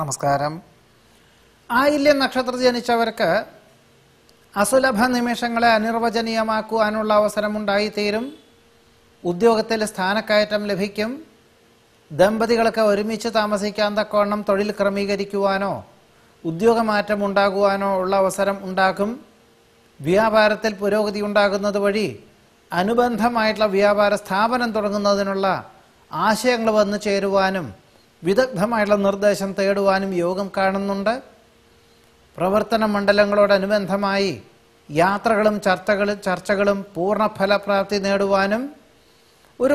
നമസ്കാരം. ആയില്യം നക്ഷത്രത്തിൽ ജനിച്ചവർക്ക് അസുലഭ നിമിഷങ്ങളെ അനിർവചനീയമാക്കുവാനുള്ള അവസരമുണ്ടായിത്തീരും. ഉദ്യോഗത്തിൽ സ്ഥാനക്കയറ്റം ലഭിക്കും. ദമ്പതികൾക്ക് ഒരുമിച്ച് താമസിക്കാൻ തക്കവണ്ണം തൊഴിൽ ക്രമീകരിക്കുവാനോ ഉദ്യോഗമാറ്റം ഉണ്ടാകുവാനോ ഉള്ള അവസരം ഉണ്ടാകും. വ്യാപാരത്തിൽ പുരോഗതി ഉണ്ടാകുന്നത് വഴി അനുബന്ധമായിട്ടുള്ള വ്യാപാര സ്ഥാപനം തുടങ്ങുന്നതിനുള്ള ആശയങ്ങൾ വന്നു ചേരുവാനും വിദഗ്ധമായിട്ടുള്ള നിർദ്ദേശം തേടുവാനും യോഗം കാണുന്നുണ്ട്. പ്രവർത്തന മണ്ഡലങ്ങളോടനുബന്ധമായി യാത്രകളും ചർച്ചകളും പൂർണ്ണ ഫലപ്രാപ്തി നേടുവാനും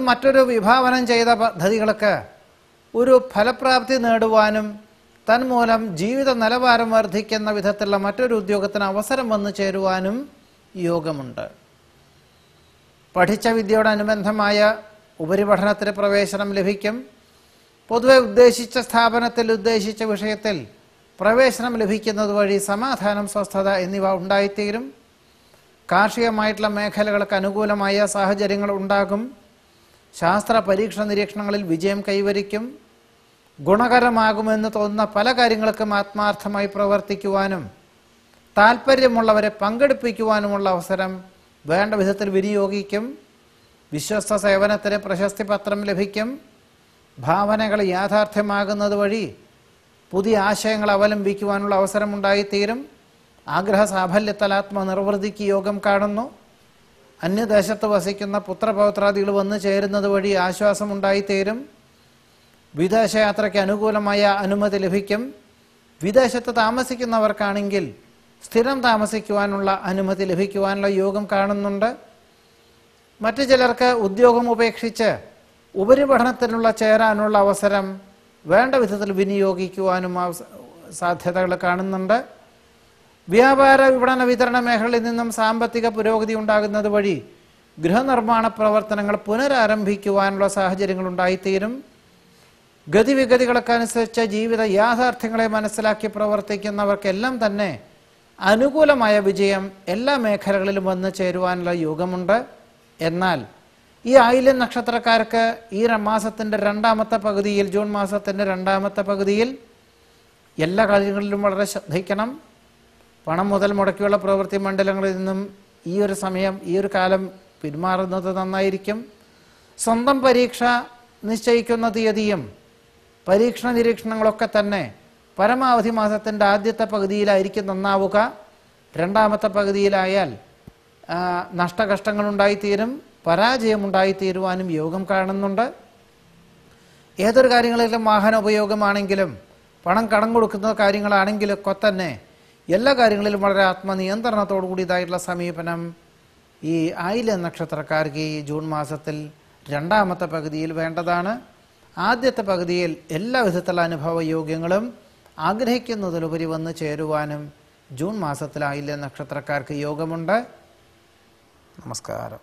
മറ്റൊരു വിഭാവനം ചെയ്ത പദ്ധതികൾക്ക് ഒരു ഫലപ്രാപ്തി നേടുവാനും തന്മൂലം ജീവിത നിലവാരം വർദ്ധിക്കുന്ന വിധത്തിലുള്ള മറ്റൊരു ഉദ്യോഗത്തിന് അവസരം വന്നു ചേരുവാനും യോഗമുണ്ട്. പഠിച്ച വിദ്യയോടനുബന്ധമായ ഉപരിപഠനത്തിന് പ്രവേശനം ലഭിക്കും. പൊതുവെ ഉദ്ദേശിച്ച സ്ഥാപനത്തിൽ ഉദ്ദേശിച്ച വിഷയത്തിൽ പ്രവേശനം ലഭിക്കുന്നത് വഴി സമാധാനം, സ്വസ്ഥത എന്നിവ ഉണ്ടായിത്തീരും. കാർഷികമായിട്ടുള്ള മേഖലകൾക്ക് അനുകൂലമായ സാഹചര്യങ്ങൾ ഉണ്ടാകും. ശാസ്ത്ര പരീക്ഷണ നിരീക്ഷണങ്ങളിൽ വിജയം കൈവരിക്കും. ഗുണകരമാകുമെന്ന് തോന്നുന്ന പല കാര്യങ്ങൾക്കും ആത്മാർത്ഥമായി പ്രവർത്തിക്കുവാനും താല്പര്യമുള്ളവരെ പങ്കെടുപ്പിക്കുവാനുമുള്ള അവസരം വേണ്ട വിധത്തിൽ വിനിയോഗിക്കും. വിശ്വസ്ത സേവനത്തിന് പ്രശസ്തി പത്രം ലഭിക്കും. ഭാവനകൾ യാഥാർത്ഥ്യമാകുന്നത് വഴി പുതിയ ആശയങ്ങൾ അവലംബിക്കുവാനുള്ള അവസരമുണ്ടായിത്തീരും. ആഗ്രഹ സാഫല്യത്താൽ ആത്മനിർവൃതിക്ക് യോഗം കാണുന്നു. അന്യദേശത്ത് വസിക്കുന്ന പുത്രപൗത്രാദികൾ വന്നു ചേരുന്നത് വഴി ആശ്വാസമുണ്ടായിത്തീരും. വിദേശയാത്രയ്ക്ക് അനുകൂലമായ അനുമതി ലഭിക്കും. വിദേശത്ത് താമസിക്കുന്നവർക്കാണെങ്കിൽ സ്ഥിരം താമസിക്കുവാനുള്ള അനുമതി ലഭിക്കുവാനുള്ള യോഗം കാണുന്നുണ്ട്. മറ്റു ചിലർക്ക് ഉദ്യോഗം ഉപേക്ഷിച്ച് ഉപരിപഠനത്തിനുള്ള ചേരാനുള്ള അവസരം വേണ്ട വിധത്തിൽ വിനിയോഗിക്കുവാനും സാധ്യതകൾ കാണുന്നുണ്ട്. വ്യാപാര വിപണന വിതരണ മേഖലയിൽ നിന്നും സാമ്പത്തിക പുരോഗതി ഉണ്ടാകുന്നത് വഴി ഗൃഹനിർമ്മാണ പ്രവർത്തനങ്ങൾ പുനരാരംഭിക്കുവാനുള്ള സാഹചര്യങ്ങൾ ഉണ്ടായിത്തീരും. ഗതിവിഗതികൾക്കനുസരിച്ച് ജീവിത യാഥാർത്ഥ്യങ്ങളെ മനസ്സിലാക്കി പ്രവർത്തിക്കുന്നവർക്കെല്ലാം തന്നെ അനുകൂലമായ വിജയം എല്ലാ മേഖലകളിലും വന്നു ചേരുവാനുള്ള യോഗമുണ്ട്. എന്നാൽ ഈ ആയില്യം നക്ഷത്രക്കാർക്ക് ഈ മാസത്തിൻ്റെ രണ്ടാമത്തെ പകുതിയിൽ, ജൂൺ മാസത്തിൻ്റെ രണ്ടാമത്തെ പകുതിയിൽ എല്ലാ കാര്യങ്ങളിലും വളരെ ശ്രദ്ധിക്കണം. പണം മുതൽ മുടക്കിയുള്ള പ്രവൃത്തി മണ്ഡലങ്ങളിൽ നിന്നും ഈ ഒരു സമയം, ഈ ഒരു കാലം പിന്മാറുന്നത് നന്നായിരിക്കും. സ്വന്തം പരീക്ഷ നിശ്ചയിക്കുന്ന തീയതിയും പരീക്ഷണ നിരീക്ഷണങ്ങളൊക്കെ തന്നെ പരമാവധി മാസത്തിൻ്റെ ആദ്യത്തെ പകുതിയിലായിരിക്കും നന്നാവുക. രണ്ടാമത്തെ പകുതിയിലായാൽ നഷ്ടകഷ്ടങ്ങളുണ്ടായിത്തീരും. പരാജയമുണ്ടായിത്തീരുവാനും യോഗം കാണുന്നുണ്ട്. ഏതൊരു കാര്യങ്ങളിലും വാഹന ഉപയോഗമാണെങ്കിലും പണം കടം കൊടുക്കുന്ന കാര്യങ്ങളാണെങ്കിലൊക്കെ തന്നെ എല്ലാ കാര്യങ്ങളിലും വളരെ ആത്മനിയന്ത്രണത്തോടു കൂടിയതായിട്ടുള്ള സമീപനം ഈ ആയില്യം നക്ഷത്രക്കാർക്ക് ഈ ജൂൺ മാസത്തിൽ രണ്ടാമത്തെ പകുതിയിൽ വേണ്ടതാണ്. ആദ്യത്തെ പകുതിയിൽ എല്ലാ വിധത്തിലുള്ള അനുഭവ യോഗ്യങ്ങളും ആഗ്രഹിക്കുന്നതിലുപരി വന്നു ചേരുവാനും ജൂൺ മാസത്തിൽ ആയില്യം നക്ഷത്രക്കാർക്ക് യോഗമുണ്ട്. നമസ്കാരം.